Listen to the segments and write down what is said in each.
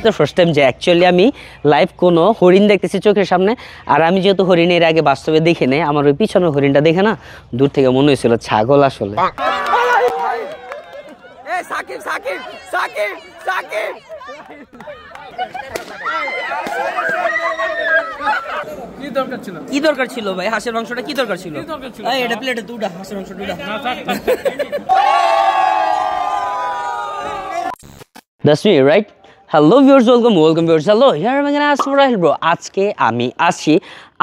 The first time যে actually আমি live কোনো হরিণ দেখতেছি চোখের সামনে। আর আমি যেহেতু হরিণের আগে বাস্তবে দেখে নেই, আমার ওই পিছনের হরিণটা দেখে না দূর থেকে মনে হয়েছিল ছাগল আসলে। কি দরকার ছিল ভাই হাঁসের মাংসটা? কি দরকার ছিল? এটা প্লেটে দুটা হাঁসের মাংস দুটা। That's me, right? Hello viewers, welcome viewers. Hello, here I'm gonna ask for Rahil bro. আজকে আমি আসছি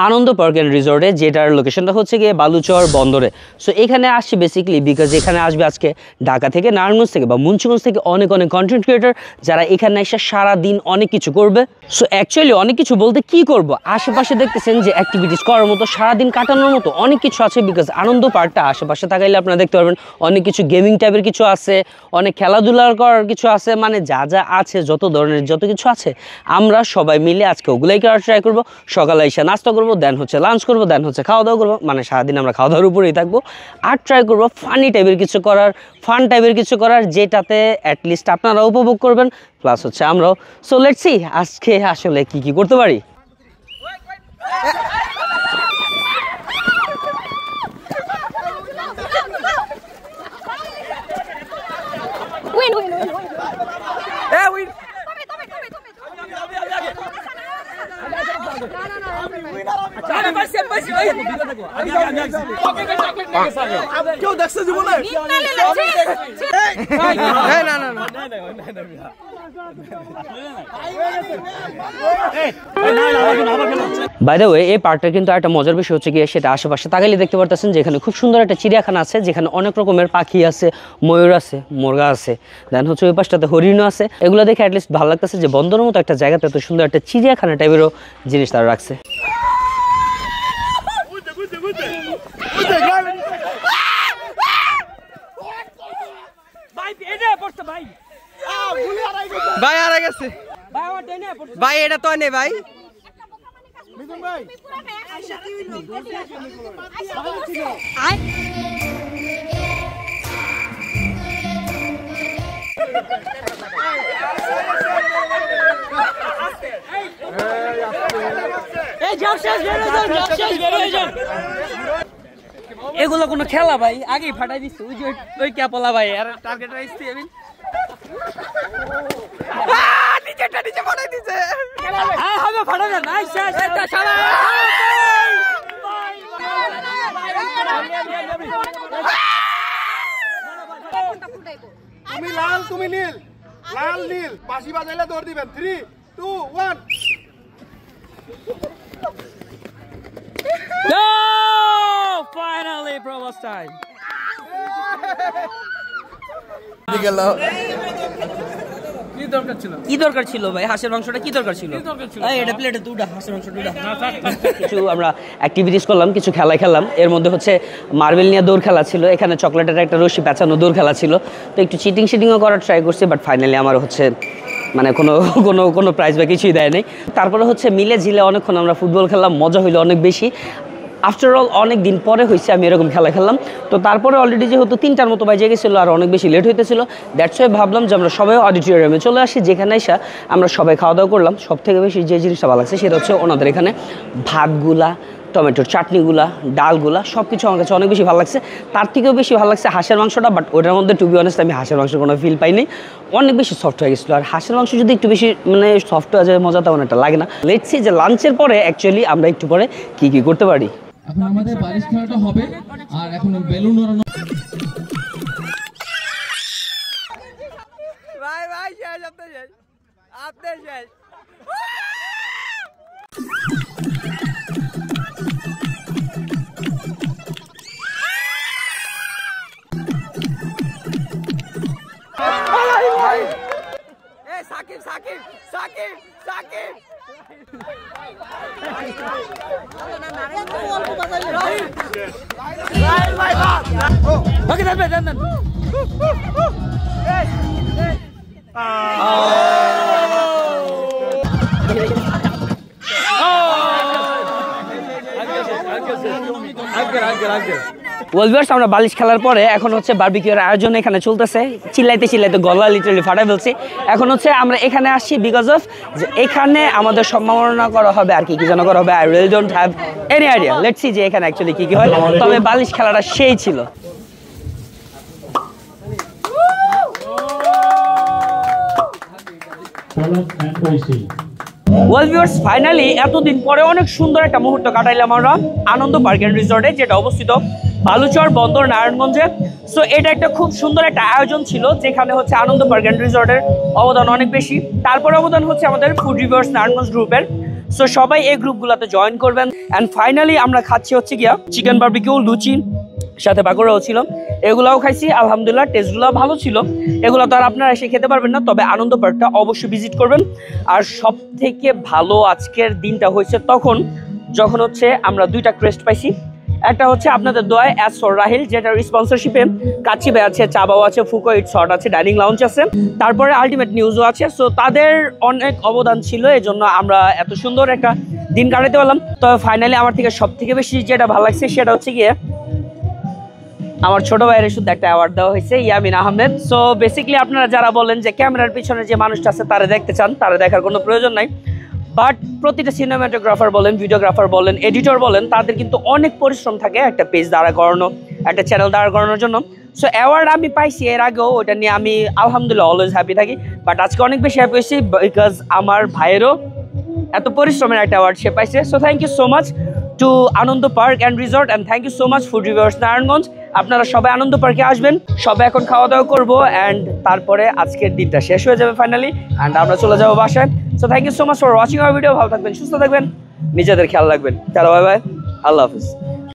আনন্দ পার্ক এন্ড রিসোর্টে, যেটার লোকেশনটা হচ্ছে গিয়ে বালুচর বন্দরে। সো এখানে আসছি বেসিক্যালি বিকজ এখানে আসবে আজকে ঢাকা থেকে, নারায়ণগঞ্জ থেকে বা মুন্সিগঞ্জ থেকে অনেক কন্টেন্ট ক্রিয়েটর, যারা এখানে এসে সারাদিন অনেক কিছু করবে। সো অ্যাকচুয়ালি অনেক কিছু বলতে কি করব, আশেপাশে দেখতেছেন যে অ্যাক্টিভিটিস করার মতো, সারাদিন কাটানোর মতো অনেক কিছু আছে। বিকজ আনন্দ পার্কটা আশেপাশে তাকাইলে আপনারা দেখতে পারবেন অনেক কিছু গেমিং টাইপের কিছু আছে, অনেক খেলাধুলার করার কিছু আছে, মানে যা যা আছে যত ধরনের যত কিছু আছে আমরা সবাই মিলে আজকে ওগুলাই করার ট্রাই করবো। সকালে এসে নাস্তা করবো, দেন হচ্ছে লাঞ্চ করবো, দেন হচ্ছে খাওয়া দাওয়া করবো, মানে সারাদিন আমরা খাওয়া দাওয়ার উপরেই থাকবো। আর ট্রাই করবো ফানি টাইপের কিছু করার, ফান টাইপের কিছু করার, যেটাতে অ্যাটলিস্ট আপনারা উপভোগ করবেন, প্লাস হচ্ছে আমরাও। সো লেটস সি আজকে আসলে কি করতে পারি। বাই দ্য ওয়ে, এই পার্কটা কিন্তু একটা মজার বিষয় হচ্ছে গিয়ে সেটা আশেপাশে তাকাইলে দেখতে পারতেছেন যে এখানে খুব সুন্দর একটা চিড়িয়াখানা আছে, যেখানে অনেক রকমের পাখি আছে, ময়ূর আছে, মুরগা আছে, দেন হচ্ছে ওই পাশটাতে হরিণও আছে। এগুলো দেখে অ্যাটলিস্ট ভালো লাগতেছে যে বন্দরের মতো একটা জায়গাতে এত সুন্দর একটা চিড়িয়াখানা টাইপেরও জিনিস তারা রাখছে। ভাই আরে গেছে ভাই, এটা তো নেই ভাই। এগুলো কোনো খেলা ভাই? আগেই ফাটাই দিচ্ছে ওই ক্যাপলা ভাই। আর টার্গেট রাইছি আমি নিচে ফাটাই দিছে। হবে ফাটাবে না, এটা শালা তুমি লাল তুমি নীল, লাল নীল বাঁশি বাজাইলে দৌড় দিবেন। 3 2 1। No! Finally, bro, last time. কি দরকার ছিল ভাই হাঁসের মাংসটা? কি দরকার ছিল? এটা প্লেটে দুটা হাঁসের মাংস দুটা। কিছু আমরা অ্যাক্টিভিটিস করলাম, কিছু খেলা খেললাম। এর মধ্যে হচ্ছে মার্বেল নিয়ে দৌড় খেলা ছিল, এখানে চকলেটের একটা রশি পেঁচানো দৌড় খেলা ছিল। তো একটু চিটিংও করার ট্রাই করছি, বাট ফাইনালি আমার হচ্ছে মানে কোনো প্রাইজ বা কিছুই দেয় নাই। তারপরে হচ্ছে মিলে ঝিলে অনেকক্ষণ আমরা ফুটবল খেললাম, মজা হইলো অনেক বেশি। আফটার অল অনেক দিন পরে হয়েছে আমি এরকম খেলা খেললাম। তো তারপরে অলরেডি যেহেতু 3টার মতো বাজে গেছিলো আর অনেক বেশি লেট হইতেছিল, দ্যাটস ওয়াই ভাবলাম যে আমরা সবাই অডিটোরিয়ামে চলে আসি, যেখানে এসে আমরা সবাই খাওয়া দাওয়া করলাম। সব থেকে বেশি যে জিনিসটা ভালো লাগছে সেটা হচ্ছে ওনাদের এখানে ভাতগুলা, টমেটোর চাটনিগুলা, ডালগুলা সব কিছু আমার কাছে অনেক বেশি ভালো লাগছে। তার থেকেও বেশি ভালো লাগছে হাঁসের মাংসটা, বাট ওটার মধ্যে টু বি অনেস্ট আমি হাঁসের মাংসের কোনো ফিল পাইনি, অনেক বেশি সফট হয়ে গেছিলো। আর হাঁসের মাংস যদি একটু বেশি মানে সফট হয়ে যায় মজা তেমন একটা লাগে না। লেটস সি যে লাঞ্চের পরে অ্যাকচুয়ালি আমরা একটু পরে কি করতে পারি। এখন আমাদের বারিশ খেলাটা হবে, আর এখন বেলুন ওড়ানো। ভাই ভাই শেষ, আপনি শেষ। সাকিব সাকিব সাকিব সাকিব ওকে দেন আঙ্কেল ওয়েলভিয়ার্স আমরা বালিশ খেলার পরে এখন হচ্ছে বারবিকিউর আয়োজন এখানে চলতেছে, চিল্লাইতে চিল্লাইতে গলা লিটারালি ফাটাই ফেলছি। এখন হচ্ছে আমরা এখানে আসছি বিকজ অফ যে এখানে আমাদের সম্মাননা করা হবে আর কি যেন করা হবে। I really don't have any idea, let's see যে এখানে অ্যাকচুয়ালি কি হয়। তবে বালিশ খেলাটা সেই ছিল। ওয়েল ভিউয়ার্স, ফাইনালি এতদিন পরে অনেক সুন্দর একটা মুহূর্ত কাটাইলাম আমরা আনন্দ পার্ক অ্যান্ড রিসর্টে, যেটা অবস্থিত বালুচর বন্দর নারায়ণগঞ্জে। সো এটা একটা খুব সুন্দর একটা আয়োজন ছিল, যেখানে হচ্ছে আনন্দ পার্ক অ্যান্ড রিসর্টের অবদান অনেক বেশি। তারপরে অবদান হচ্ছে আমাদের ফুড রিভিউয়ার্স নারায়ণগঞ্জ গ্রুপের। সো সবাই এই গ্রুপগুলোতে জয়েন করবেন। অ্যান্ড ফাইনালি আমরা খাচ্ছি হচ্ছে গিয়া চিকেন বারবিকিউ, লুচি, সাথে পাকোড়াও ছিল, এগুলাও খাইছি। আলহামদুলিল্লাহ টেস্টগুলো ভালো ছিল। এগুলো তো আর আপনারা এসে খেতে পারবেন না, তবে আনন্দ পার্কটা অবশ্যই ভিজিট করবেন। আর সব থেকে ভালো আজকের দিনটা হয়েছে তখন যখন হচ্ছে আমরা দুইটা ক্রেস্ট পাইছি। একটা হচ্ছে আপনাদের দোয়ায় অ্যাজ ফর রাহিল, যেটার স্পন্সরশিপে কাচ্চি বে আছে, চাবাও আছে, ফুকো ইট শর্ট আছে, ডাইনিং লাউঞ্জ আছে, তারপরে আলটিমেট নিউজও আছে। সো তাদের অনেক অবদান ছিল, এই জন্য আমরা এত সুন্দর একটা দিন কাটাতে পারলাম। তবে ফাইনালি আমার থেকে সব থেকে বেশি যেটা ভালো লাগছে সেটা হচ্ছে গিয়ে আমার ছোট ভাইয়ের শুধু একটা অ্যাওয়ার্ড দেওয়া হয়েছে, ইয়ামিন আহমেদ। সো বেসিক্যালি আপনারা যারা বলেন যে ক্যামেরার পিছনে যে মানুষটা আছে তারা দেখতে চান, তারা দেখার কোনো প্রয়োজন নাই। বাট প্রতিটা সিনেমাটোগ্রাফার বলেন, ভিডিওগ্রাফার বলেন, এডিটর বলেন, তাদের কিন্তু অনেক পরিশ্রম থাকে একটা পেজ দাঁড়া করানো, একটা চ্যানেল দাঁড়া করানোর জন্য। সো অ্যাওয়ার্ড আমি পাইছি এর আগেও, ওটা নিয়ে আমি আলহামদুলিল্লাহ অলওয়েজ হ্যাপি থাকি। বাট আজকে অনেক বেশি হ্যাপি হয়েছি বিকজ আমার ভাইয়েরও এত পরিশ্রমের একটা অ্যাওয়ার্ড সে পাইছে। So thank you so much to Anand park and resort and thank you so much food reviewers Narayanganj. আপনারা সবাই আনন্দ পার্কে আসবেন, সবাই এখন খাওয়া দাওয়া করবো অ্যান্ড তারপরে আজকের দিনটা শেষ হয়ে যাবে ফাইনালি, অ্যান্ড আমরা চলে যাবো বাসায়। So thank you so much for watching our video. ভালো থাকবেন, সুস্থ থাকবেন, নিজেদের খেয়াল রাখবেন। চলো বাই বাই, আল্লাহ হাফিজ।